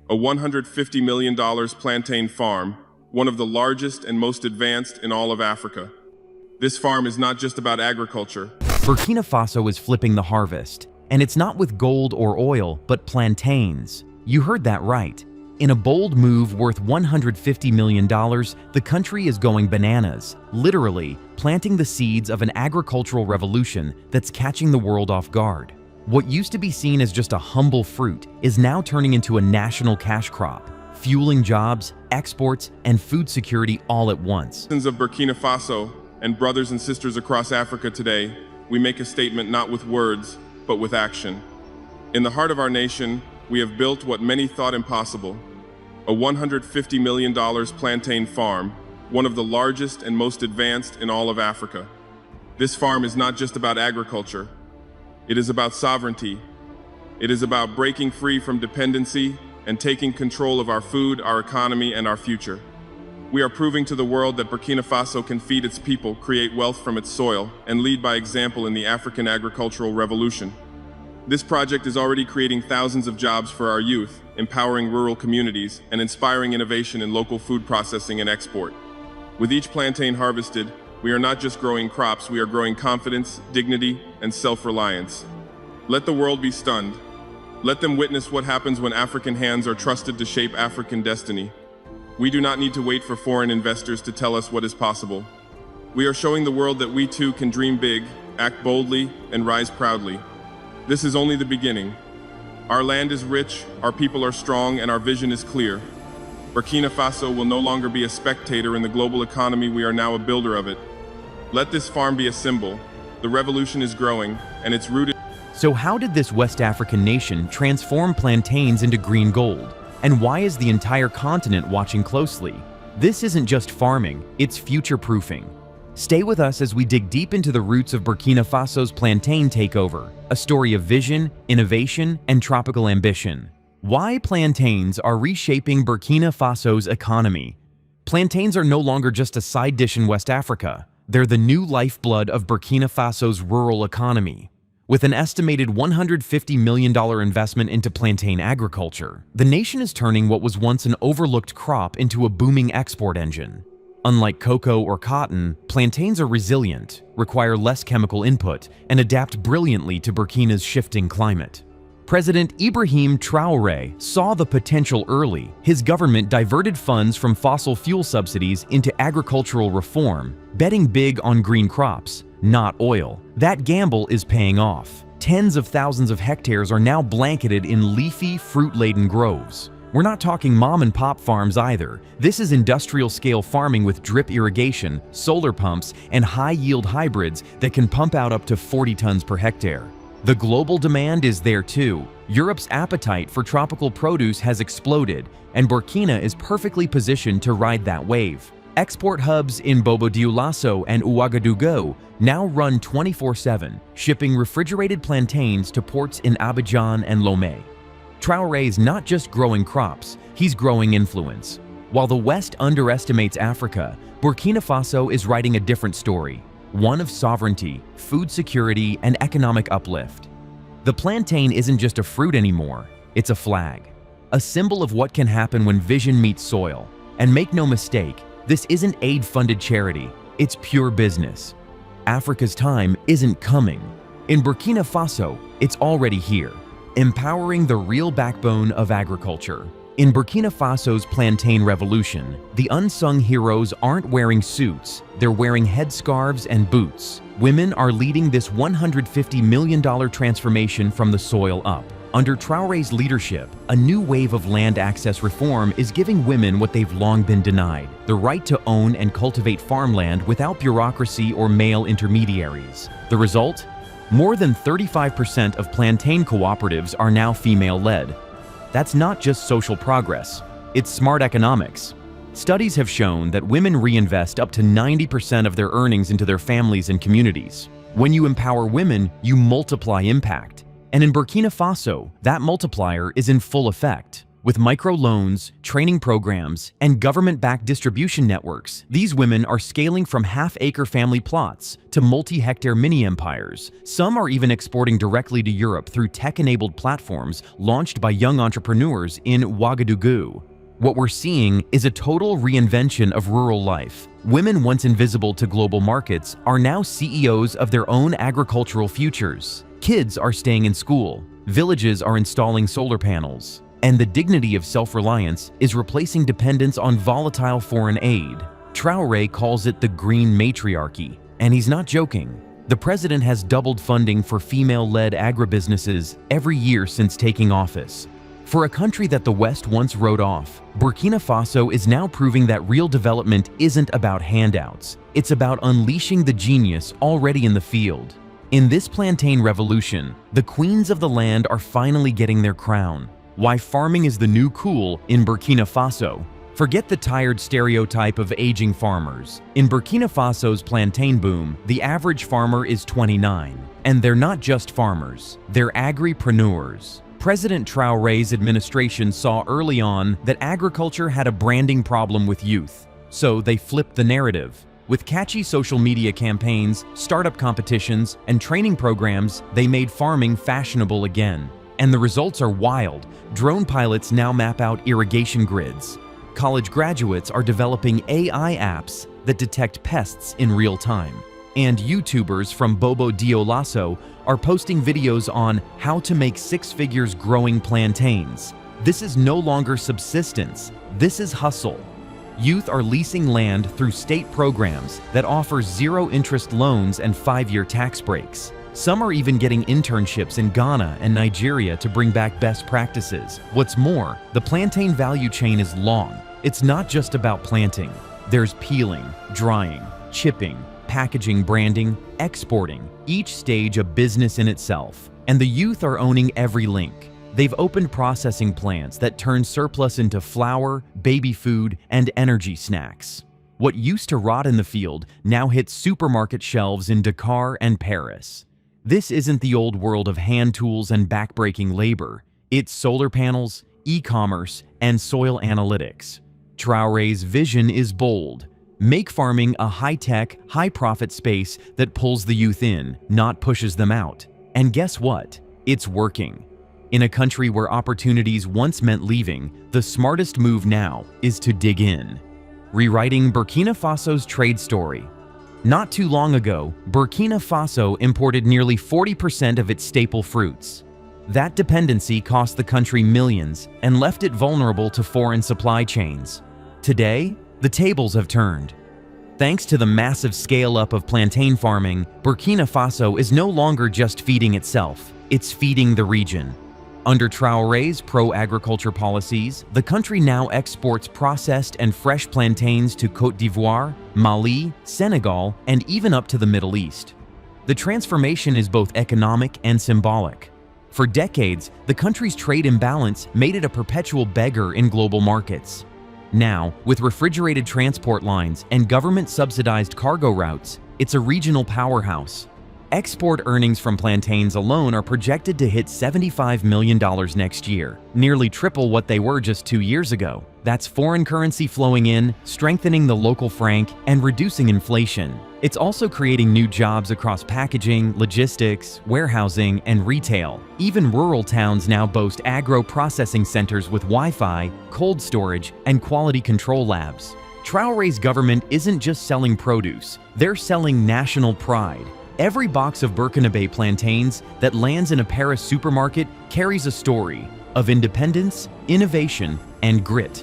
a $150 million plantain farm, one of the largest and most advanced in all of Africa. This farm is not just about agriculture. Burkina Faso is flipping the harvest, and it's not with gold or oil, but plantains. You heard that right. In a bold move worth $150 million, the country is going bananas, literally planting the seeds of an agricultural revolution that's catching the world off guard. What used to be seen as just a humble fruit is now turning into a national cash crop, fueling jobs, exports, and food security all at once. Citizens of Burkina Faso and brothers and sisters across Africa today, we make a statement not with words, but with action. In the heart of our nation, we have built what many thought impossible, a $150 million plantain farm, one of the largest and most advanced in all of Africa. This farm is not just about agriculture. It is about sovereignty. It is about breaking free from dependency and taking control of our food, our economy, and our future. We are proving to the world that Burkina Faso can feed its people, create wealth from its soil, and lead by example in the African agricultural revolution. This project is already creating thousands of jobs for our youth, empowering rural communities, and inspiring innovation in local food processing and export. With each plantain harvested, we are not just growing crops, we are growing confidence, dignity, and self-reliance. Let the world be stunned. Let them witness what happens when African hands are trusted to shape African destiny. We do not need to wait for foreign investors to tell us what is possible. We are showing the world that we too can dream big, act boldly, and rise proudly. This is only the beginning. Our land is rich, our people are strong, and our vision is clear. Burkina Faso will no longer be a spectator in the global economy, we are now a builder of it. Let this farm be a symbol. The revolution is growing, and it's rooted. So how did this West African nation transform plantains into green gold? And why is the entire continent watching closely? This isn't just farming, it's future-proofing. Stay with us as we dig deep into the roots of Burkina Faso's plantain takeover, a story of vision, innovation, and tropical ambition. Why plantains are reshaping Burkina Faso's economy. Plantains are no longer just a side dish in West Africa. They're the new lifeblood of Burkina Faso's rural economy. With an estimated $150 million investment into plantain agriculture, the nation is turning what was once an overlooked crop into a booming export engine. Unlike cocoa or cotton, plantains are resilient, require less chemical input, and adapt brilliantly to Burkina's shifting climate. President Ibrahim Traoré saw the potential early. His government diverted funds from fossil fuel subsidies into agricultural reform, betting big on green crops, not oil. That gamble is paying off. Tens of thousands of hectares are now blanketed in leafy, fruit-laden groves. We're not talking mom-and-pop farms either. This is industrial-scale farming with drip irrigation, solar pumps, and high-yield hybrids that can pump out up to 40 tons per hectare. The global demand is there too. Europe's appetite for tropical produce has exploded, and Burkina is perfectly positioned to ride that wave. Export hubs in Bobo-Dioulasso and Ouagadougou now run 24/7, shipping refrigerated plantains to ports in Abidjan and Lomé. Traoré is not just growing crops, he's growing influence. While the West underestimates Africa, Burkina Faso is writing a different story, one of sovereignty, food security, and economic uplift. The plantain isn't just a fruit anymore, it's a flag, a symbol of what can happen when vision meets soil. And make no mistake, this isn't aid-funded charity, it's pure business. Africa's time isn't coming. In Burkina Faso, it's already here, empowering the real backbone of agriculture. In Burkina Faso's plantain revolution, the unsung heroes aren't wearing suits, they're wearing headscarves and boots. Women are leading this $150 million transformation from the soil up. Under Traoré's leadership, a new wave of land access reform is giving women what they've long been denied, the right to own and cultivate farmland without bureaucracy or male intermediaries. The result? More than 35% of plantain cooperatives are now female-led. That's not just social progress, it's smart economics. Studies have shown that women reinvest up to 90% of their earnings into their families and communities. When you empower women, you multiply impact. And in Burkina Faso, that multiplier is in full effect. With microloans, training programs, and government-backed distribution networks, these women are scaling from half-acre family plots to multi-hectare mini-empires. Some are even exporting directly to Europe through tech-enabled platforms launched by young entrepreneurs in Ouagadougou. What we're seeing is a total reinvention of rural life. Women once invisible to global markets are now CEOs of their own agricultural futures. Kids are staying in school. Villages are installing solar panels. And the dignity of self-reliance is replacing dependence on volatile foreign aid. Traoré calls it the green matriarchy, and he's not joking. The president has doubled funding for female-led agribusinesses every year since taking office. For a country that the West once wrote off, Burkina Faso is now proving that real development isn't about handouts. It's about unleashing the genius already in the field. In this plantain revolution, the queens of the land are finally getting their crown. Why farming is the new cool in Burkina Faso. Forget the tired stereotype of aging farmers. In Burkina Faso's plantain boom, the average farmer is 29. And they're not just farmers, they're agripreneurs. President Traoré's administration saw early on that agriculture had a branding problem with youth. So they flipped the narrative. With catchy social media campaigns, startup competitions, and training programs, they made farming fashionable again. And the results are wild. Drone pilots now map out irrigation grids. College graduates are developing AI apps that detect pests in real time. And YouTubers from Bobo Dioulasso are posting videos on how to make 6 figures growing plantains. This is no longer subsistence, this is hustle. Youth are leasing land through state programs that offer zero-interest loans and 5-year tax breaks. Some are even getting internships in Ghana and Nigeria to bring back best practices. What's more, the plantain value chain is long. It's not just about planting. There's peeling, drying, chipping, packaging, branding, exporting, each stage a business in itself. And the youth are owning every link. They've opened processing plants that turn surplus into flour, baby food, and energy snacks. What used to rot in the field now hits supermarket shelves in Dakar and Paris. This isn't the old world of hand tools and backbreaking labor. It's solar panels, e-commerce, and soil analytics. Traoré's vision is bold. Make farming a high-tech, high-profit space that pulls the youth in, not pushes them out. And guess what? It's working. In a country where opportunities once meant leaving, the smartest move now is to dig in. Rewriting Burkina Faso's trade story. Not too long ago, Burkina Faso imported nearly 40% of its staple fruits. That dependency cost the country millions and left it vulnerable to foreign supply chains. Today, the tables have turned. Thanks to the massive scale-up of plantain farming, Burkina Faso is no longer just feeding itself, it's feeding the region. Under Traoré's pro-agriculture policies, the country now exports processed and fresh plantains to Côte d'Ivoire, Mali, Senegal, and even up to the Middle East. The transformation is both economic and symbolic. For decades, the country's trade imbalance made it a perpetual beggar in global markets. Now, with refrigerated transport lines and government-subsidized cargo routes, it's a regional powerhouse. Export earnings from plantains alone are projected to hit $75 million next year, nearly triple what they were just 2 years ago. That's foreign currency flowing in, strengthening the local franc, and reducing inflation. It's also creating new jobs across packaging, logistics, warehousing, and retail. Even rural towns now boast agro-processing centers with Wi-Fi, cold storage, and quality control labs. Traoré's government isn't just selling produce, they're selling national pride. Every box of Burkinabe plantains that lands in a Paris supermarket carries a story of independence, innovation, and grit.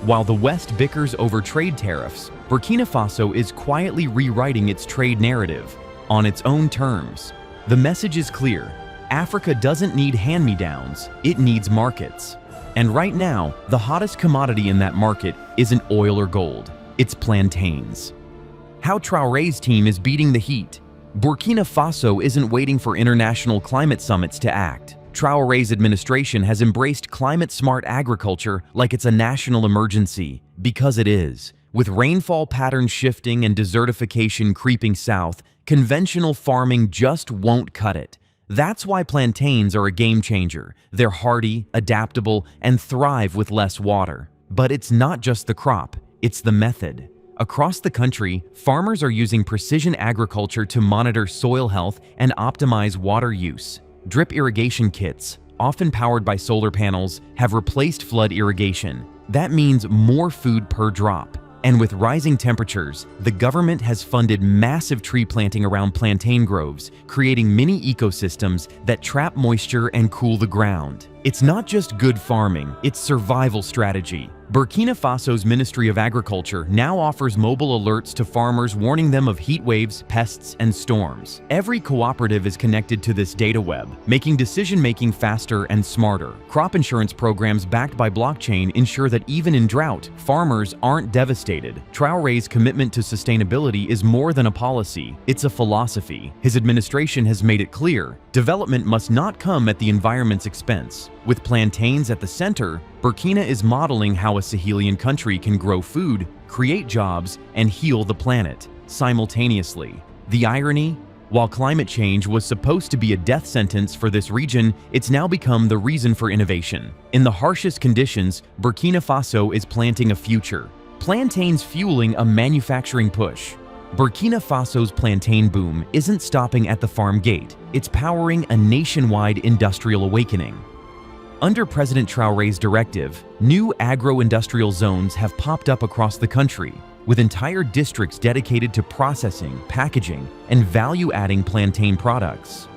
While the West bickers over trade tariffs, Burkina Faso is quietly rewriting its trade narrative on its own terms. The message is clear: Africa doesn't need hand-me-downs, it needs markets. And right now, the hottest commodity in that market isn't oil or gold, it's plantains. How Traoré's team is beating the heat. Burkina Faso isn't waiting for international climate summits to act. Traoré's administration has embraced climate-smart agriculture like it's a national emergency, because it is. With rainfall patterns shifting and desertification creeping south, conventional farming just won't cut it. That's why plantains are a game changer. They're hardy, adaptable, and thrive with less water. But it's not just the crop, it's the method. Across the country, farmers are using precision agriculture to monitor soil health and optimize water use. Drip irrigation kits, often powered by solar panels, have replaced flood irrigation. That means more food per drop. And with rising temperatures, the government has funded massive tree planting around plantain groves, creating mini ecosystems that trap moisture and cool the ground. It's not just good farming, it's survival strategy. Burkina Faso's Ministry of Agriculture now offers mobile alerts to farmers warning them of heat waves, pests, and storms. Every cooperative is connected to this data web, making decision-making faster and smarter. Crop insurance programs backed by blockchain ensure that even in drought, farmers aren't devastated. Traoré's commitment to sustainability is more than a policy, it's a philosophy. His administration has made it clear, development must not come at the environment's expense. With plantains at the center, Burkina is modeling how a Sahelian country can grow food, create jobs, and heal the planet simultaneously. The irony? While climate change was supposed to be a death sentence for this region, it's now become the reason for innovation. In the harshest conditions, Burkina Faso is planting a future. Plantains fueling a manufacturing push. Burkina Faso's plantain boom isn't stopping at the farm gate, it's powering a nationwide industrial awakening. Under President Traoré's directive, new agro-industrial zones have popped up across the country, with entire districts dedicated to processing, packaging, and value-adding plantain products.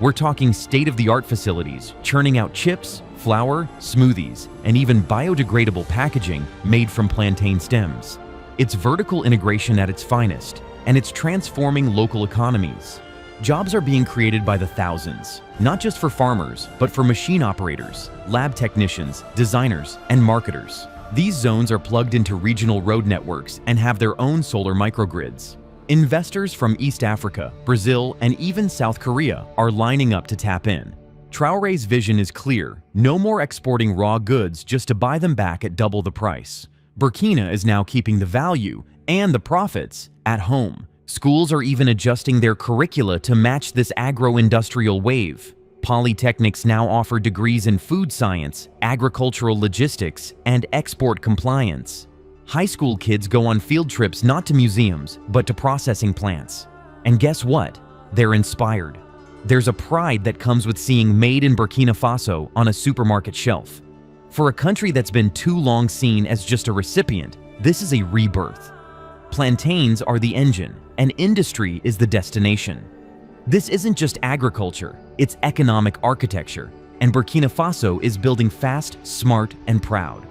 We're talking state-of-the-art facilities, churning out chips, flour, smoothies, and even biodegradable packaging made from plantain stems. It's vertical integration at its finest, and it's transforming local economies. Jobs are being created by the thousands, not just for farmers, but for machine operators, lab technicians, designers, and marketers. These zones are plugged into regional road networks and have their own solar microgrids. Investors from East Africa, Brazil, and even South Korea are lining up to tap in. Traoré's vision is clear: no more exporting raw goods just to buy them back at double the price. Burkina is now keeping the value and the profits at home. Schools are even adjusting their curricula to match this agro-industrial wave. Polytechnics now offer degrees in food science, agricultural logistics, and export compliance. High school kids go on field trips not to museums, but to processing plants. And guess what? They're inspired. There's a pride that comes with seeing "Made in Burkina Faso" on a supermarket shelf. For a country that's been too long seen as just a recipient, this is a rebirth. Plantains are the engine, and industry is the destination. This isn't just agriculture, it's economic architecture, and Burkina Faso is building fast, smart, and proud.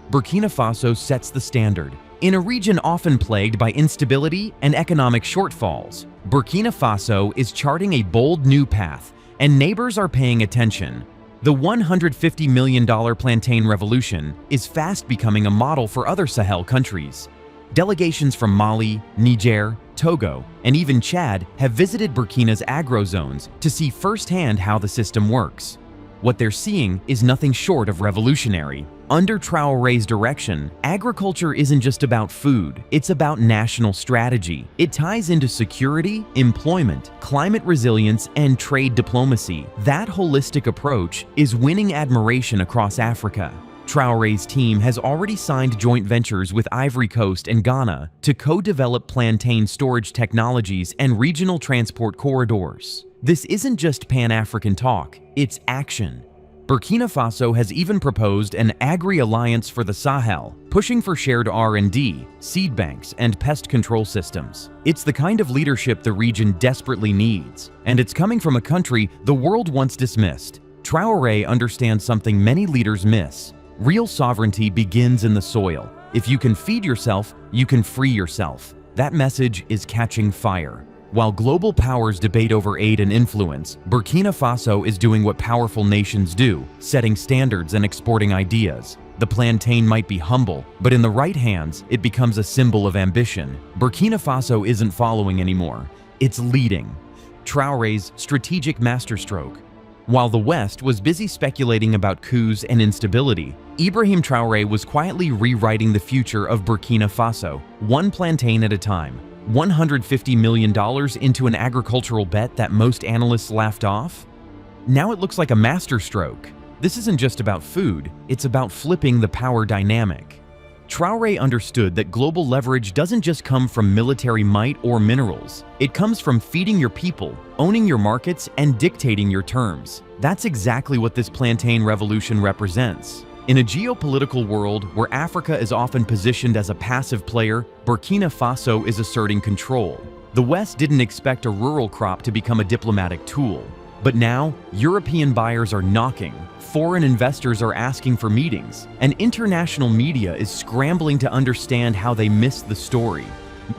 Burkina Faso sets the standard. In a region often plagued by instability and economic shortfalls, Burkina Faso is charting a bold new path, and neighbors are paying attention. The $150 million plantain revolution is fast becoming a model for other Sahel countries. Delegations from Mali, Niger, Togo, and even Chad have visited Burkina's agro-zones to see firsthand how the system works. What they're seeing is nothing short of revolutionary. Under Traoré's direction, agriculture isn't just about food, it's about national strategy. It ties into security, employment, climate resilience, and trade diplomacy. That holistic approach is winning admiration across Africa. Traoré's team has already signed joint ventures with Ivory Coast and Ghana to co-develop plantain storage technologies and regional transport corridors. This isn't just Pan-African talk, it's action. Burkina Faso has even proposed an agri-alliance for the Sahel, pushing for shared R&D, seed banks, and pest control systems. It's the kind of leadership the region desperately needs, and it's coming from a country the world once dismissed. Traoré understands something many leaders miss. Real sovereignty begins in the soil. If you can feed yourself, you can free yourself. That message is catching fire. While global powers debate over aid and influence, Burkina Faso is doing what powerful nations do, setting standards and exporting ideas. The plantain might be humble, but in the right hands, it becomes a symbol of ambition. Burkina Faso isn't following anymore, it's leading. Traoré's strategic masterstroke. While the West was busy speculating about coups and instability, Ibrahim Traoré was quietly rewriting the future of Burkina Faso, one plantain at a time. $150 million into an agricultural bet that most analysts laughed off? Now it looks like a masterstroke. This isn't just about food, it's about flipping the power dynamic. Traoré understood that global leverage doesn't just come from military might or minerals. It comes from feeding your people, owning your markets, and dictating your terms. That's exactly what this plantain revolution represents. In a geopolitical world where Africa is often positioned as a passive player, Burkina Faso is asserting control. The West didn't expect a rural crop to become a diplomatic tool. But now, European buyers are knocking, foreign investors are asking for meetings, and international media is scrambling to understand how they missed the story.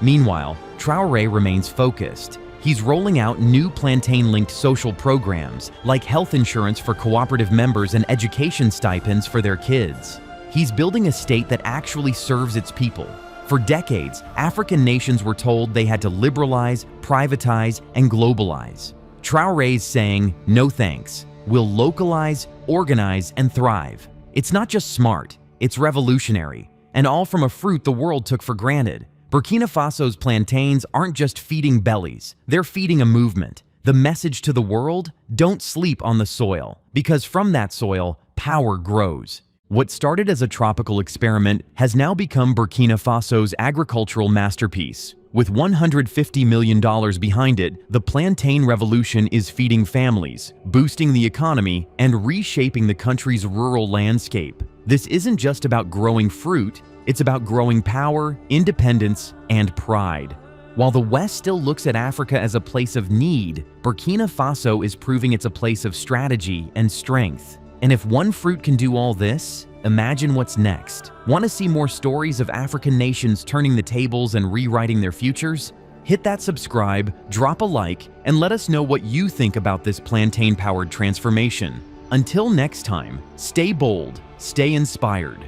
Meanwhile, Traoré remains focused. He's rolling out new plantain-linked social programs, like health insurance for cooperative members and education stipends for their kids. He's building a state that actually serves its people. For decades, African nations were told they had to liberalize, privatize, and globalize. Traoré's saying, no thanks. We'll localize, organize, and thrive. It's not just smart, it's revolutionary, and all from a fruit the world took for granted. Burkina Faso's plantains aren't just feeding bellies, they're feeding a movement. The message to the world: don't sleep on the soil, because from that soil, power grows. What started as a tropical experiment has now become Burkina Faso's agricultural masterpiece. With $150 million behind it, the plantain revolution is feeding families, boosting the economy, and reshaping the country's rural landscape. This isn't just about growing fruit, it's about growing power, independence, and pride. While the West still looks at Africa as a place of need, Burkina Faso is proving it's a place of strategy and strength. And if one fruit can do all this, imagine what's next. Want to see more stories of African nations turning the tables and rewriting their futures? Hit that subscribe, drop a like, and let us know what you think about this plantain-powered transformation. Until next time, stay bold, stay inspired.